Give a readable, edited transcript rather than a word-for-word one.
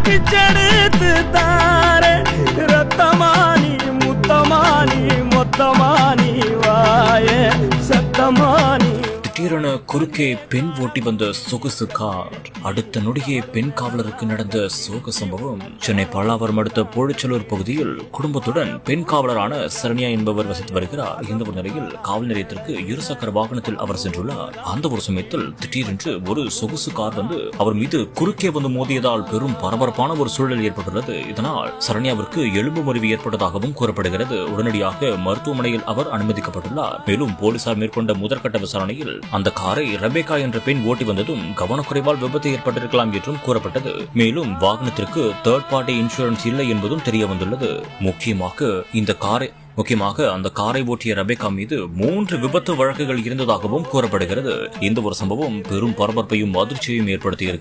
பிச்செடுத்து தாரே ரத்தமானி முத்தமானி மொத்தமானி வாயே சத்தமானி. திடீரென குறுக்கே பெண் ஓட்டி வந்த சொகுசு கார். அடுத்த நொடியே பெண் காவலருக்கு நடந்த சோக சம்பவம். சென்னை பல்லாவரம் அடுத்த போழிச்சலூர் பகுதியில் குடும்பத்துடன் பெண் காவலரான சரண்யா என்பவர் வசித்து வருகிறார். இந்த ஒரு நிலையில் காவல் நிலையத்திற்கு இருசக்கர வாகனத்தில் அவர் சென்றுள்ளார். அந்த ஒரு சமயத்தில் திடீரென்று ஒரு சொகுசு கார் வந்து அவர் மீது குறுக்கே வந்து மோதியதால் பெரும் பரபரப்பான ஒரு சூழல் ஏற்பட்டுள்ளது. இதனால் சரண்யாவிற்கு எலும்பு முறிவு ஏற்பட்டதாகவும் கூறப்படுகிறது. உடனடியாக மருத்துவமனையில் அவர் அனுமதிக்கப்பட்டுள்ளார். மேலும் போலீசார் மேற்கொண்ட முதற்கட்ட விசாரணையில் அந்த காரை ரெபேக்கா என்ற பெண் ஓட்டி வந்ததும் கவனக்குறைவால் விபத்து ஏற்பட்டிருக்கலாம் என்றும் கூறப்பட்டது. மேலும் வாகனத்திற்கு தேர்ட் பார்ட்டி இன்சூரன்ஸ் இல்லை என்பதும் தெரிய வந்துள்ளது. முக்கியமாக அந்த காரை ஓட்டிய ரெபேக்கா மீது 3 விபத்து வழக்குகள் இருந்ததாகவும் கூறப்படுகிறது. இந்த ஒரு சம்பவம் பெரும் பரபரப்பையும் அதிர்ச்சியையும் ஏற்படுத்தியிருக்கிறது.